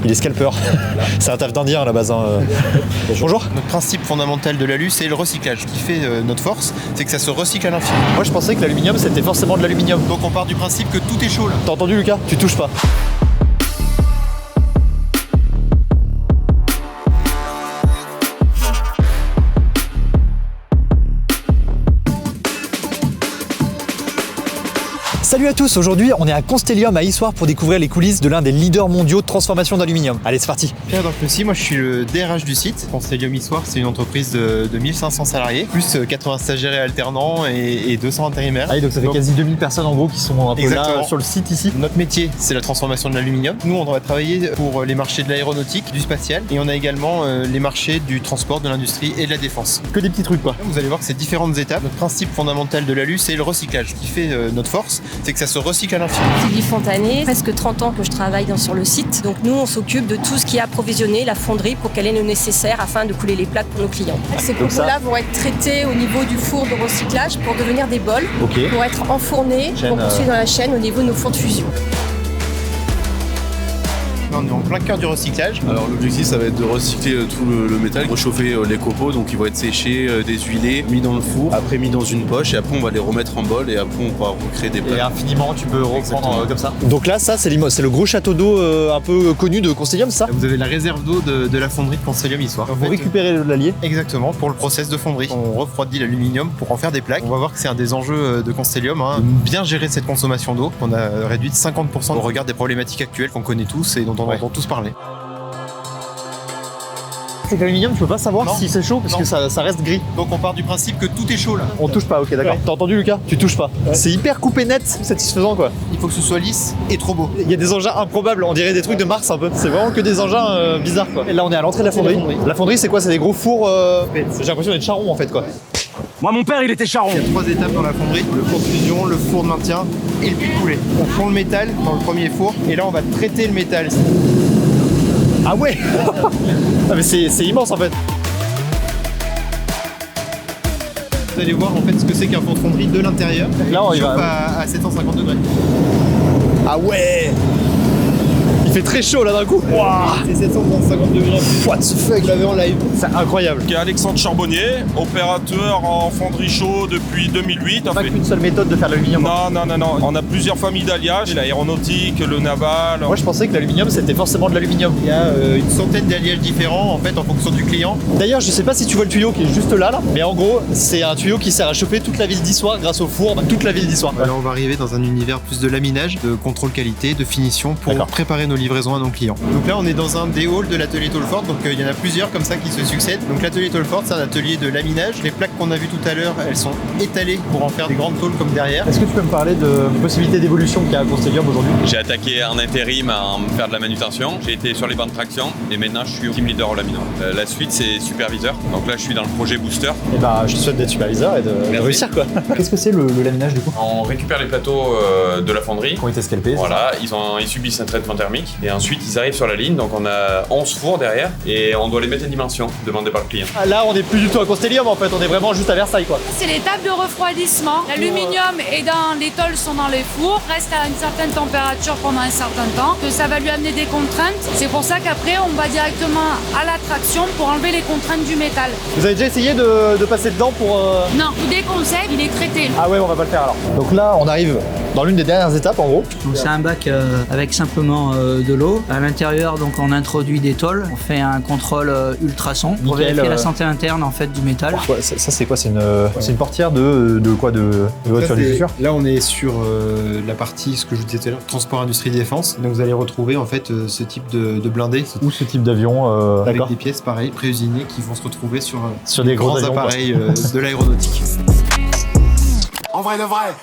Il est scalper. C'est un taf d'indien à la base. Hein. Bonjour. Notre principe fondamental de l'alu, c'est le recyclage. Ce qui fait notre force, c'est que ça se recycle à l'infini. Moi je pensais que l'aluminium c'était forcément de l'aluminium. Donc on part du principe que tout est chaud là. T'as entendu Lucas? Tu touches pas. Salut à tous, aujourd'hui on est à Constellium à Issoire pour découvrir les coulisses de l'un des leaders mondiaux de transformation d'aluminium. Allez c'est parti. Pierre Dorclucy, moi je suis le DRH du site. Constellium Issoire, c'est une entreprise de 1500 salariés, plus 80 stagiaires et alternants et 200 intérimaires. Ah, donc ça fait quasi 2000 personnes en gros qui sont un peu là sur le site ici. Notre métier c'est la transformation de l'aluminium. Nous on va travailler pour les marchés de l'aéronautique, du spatial et on a également les marchés du transport, de l'industrie et de la défense. Que des petits trucs quoi. Vous allez voir que c'est différentes étapes. Notre principe fondamental de l'alu c'est le recyclage. Ce qui fait notre force, c'est que ça se recycle à l'infini. Sylvie Fontanet, presque 30 ans que je travaille sur le site. Donc nous, on s'occupe de tout ce qui est approvisionné, la fonderie, pour qu'elle ait le nécessaire afin de couler les plaques pour nos clients. Ces copeaux-là vont être traités au niveau du four de recyclage pour devenir des bols, pour être enfournés, pour poursuivre dans la chaîne au niveau de nos fours de fusion. On est en plein cœur du recyclage. Alors l'objectif ça va être de recycler tout le métal, réchauffer les copeaux, donc ils vont être séchés, déshuilés, mis dans le four, après mis dans une poche et après on va les remettre en bol et après on pourra recréer des plaques. Et infiniment tu peux reprendre comme ça. Donc là ça c'est le gros château d'eau un peu connu de Constellium ça. Vous avez la réserve d'eau de la fonderie de Constellium Issoire. Vous récupérez l'allier. Exactement, pour le process de fonderie. On refroidit l'aluminium pour en faire des plaques. On va voir que c'est un des enjeux de Constellium, hein, bien gérer cette consommation d'eau. On a réduit de 50% au regard des problématiques actuelles qu'on connaît tous et dont on entend tous parler. C'est que l'aluminium, tu peux pas savoir si c'est chaud parce que ça reste gris. Donc on part du principe que tout est chaud là. On touche pas, ok d'accord. T'as entendu Lucas? Tu touches pas. C'est hyper coupé net, satisfaisant quoi. Il faut que ce soit lisse et trop beau. Il y a des engins improbables, on dirait des trucs de Mars un peu. C'est vraiment que des engins bizarres quoi. Et là on est à l'entrée de la fonderie. La fonderie c'est quoi? C'est des gros fours. J'ai l'impression d'être charron en fait quoi. Moi mon père il était charron. Il y a 3 étapes dans la fonderie, le four de fusion, le four de maintien et le puits de coulée. On fond le métal dans le premier four et là on va traiter le métal. Ah ouais. Ah mais c'est immense en fait. Vous allez voir en fait ce que c'est qu'un four de fonderie de l'intérieur. Là on y va à 750 degrés. Ah ouais. Il fait très chaud là d'un coup. Wow. C'est 750 degrés. What the fuck? Vous l'avez en live. C'est incroyable. Qui est Alexandre Charbonnier, opérateur en fonderie chaud depuis 2008. Pas qu'une seule méthode de faire l'aluminium. Non. On a plusieurs familles d'alliages, l'aéronautique, le naval. Moi je pensais que l'aluminium c'était forcément de l'aluminium. Il y a une centaine d'alliages différents en fait en fonction du client. D'ailleurs je sais pas si tu vois le tuyau qui est juste là, mais en gros c'est un tuyau qui sert à chauffer toute la ville d'Issoire grâce au four, toute la ville d'Issoire. Là on va arriver dans un univers plus de laminage, de contrôle qualité, de finition pour préparer nos livraisons à nos clients. Donc là on est dans un des halls de l'atelier Tolford, donc il y en a plusieurs comme ça qui se succèdent. Donc l'atelier Tolford c'est un atelier de laminage. Les plaques qu'on a vues tout à l'heure elles sont étalées pour en faire des grandes tôles comme derrière. Est-ce que tu peux me parler de possibilités d'évolution qu'il y a à Constellium aujourd'hui? J'ai attaqué en intérim à faire de la manutention. J'ai été sur les bancs de traction et maintenant je suis team leader au laminat. La suite c'est superviseur. Donc là je suis dans le projet Booster. Et bah je te souhaite d'être superviseur et de réussir quoi. Qu'est-ce que c'est le laminage du coup? On récupère les plateaux de la fonderie. Qui ont été scalpés. Voilà, ils subissent un traitement thermique et ensuite ils arrivent sur la ligne. Donc on a 11 fours derrière et on doit les mettre en dimension demandée par le client. Là on est plus du tout à Constellium en fait, on est vraiment juste à Versailles quoi. C'est l'étape de refroidissement. L'aluminium et les tôles sont dans les fours, reste à une certaine température pendant un certain temps, que ça va lui amener des contraintes. C'est pour ça qu'après on va directement à la traction pour enlever les contraintes du métal. Vous avez déjà essayé de passer dedans pour... Non, tout déconseille, il est traité. Ah ouais, on va pas le faire alors. Donc là on arrive dans l'une des dernières étapes en gros. Donc c'est un bac avec simplement de l'eau. À l'intérieur donc on introduit des tôles, on fait un contrôle ultrason pour vérifier la santé interne en fait du métal. Ouais, ça c'est quoi? C'est une portière de quoi? De voiture du futur? Là on est sur la partie, ce que je vous disais tout à l'heure, transport industrie défense. Donc vous allez retrouver en fait ce type de blindé. Ou ce type d'avion avec des pièces pareilles, pré-usinées qui vont se retrouver sur des gros grands avions, appareils de l'aéronautique. En vrai de vrai.